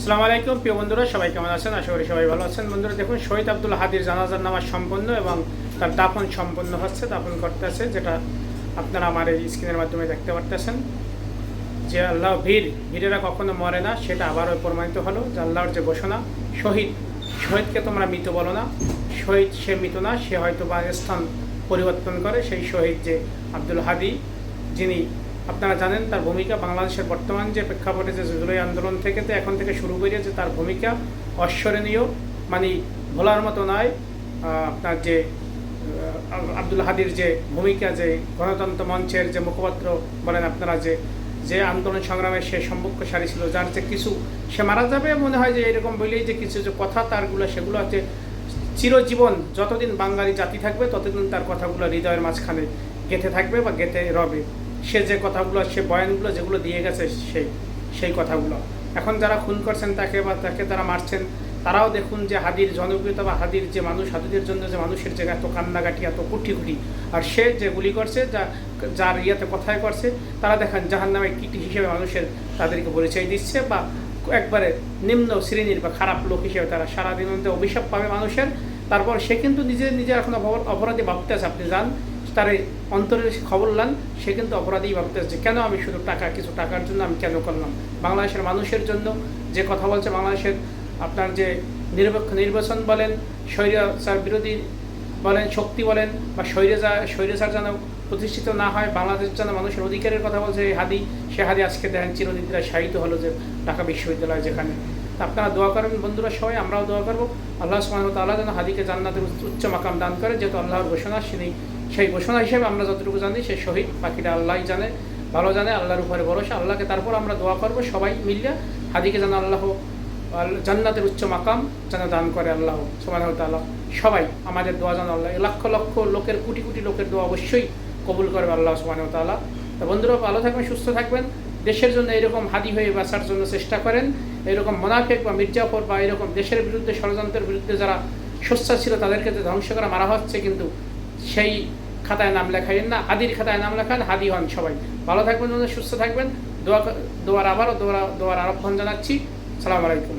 আসসালামু আলাইকুম প্রিয় বন্ধুরা, সবাই কেমন আছেন? আশা করি সবাই ভালো আছেন। বন্ধুরা দেখুন, শহীদ আব্দুল হাদীর জানাজার নামাজ সম্পন্ন এবং তার দাফন সম্পন্ন হচ্ছে, দাফন করতেছে, যেটা আপনারা আমার এই স্ক্রিনের মাধ্যমে দেখতে পারতেছেন। যে আল্লাহ ভিড়েরা কখনো মরে না, সেটা আবারও প্রমাণিত হলো যে আল্লাহর যে ঘোষণা, শহীদকে তোমরা মৃত বলো না, শহীদ সে মৃত না, সে হয়তো বা স্থান পরিবর্তন করে। সেই শহীদ যে আব্দুল হাদী, যিনি আপনারা জানেন তার ভূমিকা বাংলাদেশের বর্তমান যে প্রেক্ষাপটে যে জুলাই আন্দোলন থেকে তো এখন থেকে শুরু করে যে তার ভূমিকা অস্মরণীয়, মানে ভোলার মতো নয়। আপনার যে আব্দুল হাদীর যে ভূমিকা, যে গণতন্ত্র মঞ্চের যে মুখপাত্র বলেন আপনারা, যে যে আন্দোলন সংগ্রামের সে সম্মুখসারী ছিল, যার যে কিছু সে মারা যাবে মনে হয় যে এরকম বলেই যে কিছু যে কথা তারগুলো সেগুলো হচ্ছে চিরজীবন, যতদিন বাঙালি জাতি থাকবে ততদিন তার কথাগুলো হৃদয়ের মাঝখানে গেঁথে থাকবে বা গেঁথে রবে। সে যে কথাগুলো, সে বয়ানগুলো যেগুলো দিয়ে গেছে, সেই কথাগুলো এখন যারা খুন করছেন তাকে বা তাকে তারা মারছেন, তারাও দেখুন যে হাদীর জনপ্রিয়তা বা হাদীর যে মানুষ, হাদীদের জন্য যে মানুষের যে এত কান্নাকাটি, এত কুটি আর সে যে গুলি করছে, যার ইয়াতে কথায় করছে, তারা দেখেন জাহান্নামে কীট হিসেবে মানুষের তাদেরকে পরিচয় দিচ্ছে, বা একবারে নিম্ন শ্রেণীর বা খারাপ লোক হিসেবে তারা সারাদিন অভিশাপ পাবে মানুষের। তারপর সে কিন্তু নিজে এখন অপরাধী ভাবতে আছে। আপনি যান তার অন্তরের খবর লান, সে কিন্তু অপরাধী ভাবতে আছে, কেন আমি শুধু কিছু টাকার জন্য আমি কেন করলাম। বাংলাদেশের মানুষের জন্য যে কথা বলছে, বাংলাদেশের আপনার যে নিরপেক্ষ নির্বাচন বলেন, স্বৈরাচার বিরোধী বলেন, শক্তি বলেন, বা স্বৈরাচার যেন প্রতিষ্ঠিত না হয়, বাংলাদেশ যেন মানুষের অধিকারের কথা বলছে এই হাদী, সে হাদী আজকে দেখেন চিরনিদ্রায় শায়িত হলো যে ঢাকা বিশ্ববিদ্যালয় যেখানে। আপনারা দোয়া করবেন বন্ধুরা, সবাই আমরাও দোয়া করবো আল্লাহ সুবহানাহু ওয়া তাআলা যেন হাদীকে জান্নাতের উচ্চ মাকাম দান করে, যেহেতু আল্লাহর ঘোষণা, সেই ঘোষণা হিসেবে আমরা যতটুকু জানি সে শহীদ, বাকিটা আল্লাহই জানে, ভালো জানে। আল্লাহর উপরে ভরসা, আল্লাহকে তারপর আমরা দোয়া করবো সবাই মিলিয়ে, হাদীকে যেন আল্লাহ জান্নাতের উচ্চ মাকাম যেন দান করে আল্লাহ সুবহানাহু ওয়া তাআলা। সবাই আমাদের দোয়া যেন আল্লাহ, লক্ষ লক্ষ লোকের, কোটি কোটি লোকের দোয়া অবশ্যই কবুল করবে আল্লাহ সুবহানাহু ওয়া তাআলা। তো বন্ধুরা, ভালো থাকবেন, সুস্থ থাকবেন, দেশের জন্য এরকম হাদী হয়ে বাঁচার জন্য চেষ্টা করেন। এরকম মুনাফিক বা মির্জাফর বা এরকম দেশের বিরুদ্ধে, ষড়যন্ত্রের বিরুদ্ধে যারা সোচ্চার ছিল, তাদেরকে যে ধ্বংস করা মারা হচ্ছে, কিন্তু সেই খাতায় নাম লেখাইন না, হাদীর খাতায় নাম লেখান, হাদী হন সবাই। ভালো থাকবেন, সুস্থ থাকবেন। দোয়ার আবারও দোয়ার আহ্বান জানাচ্ছি। আসসালামু আলাইকুম।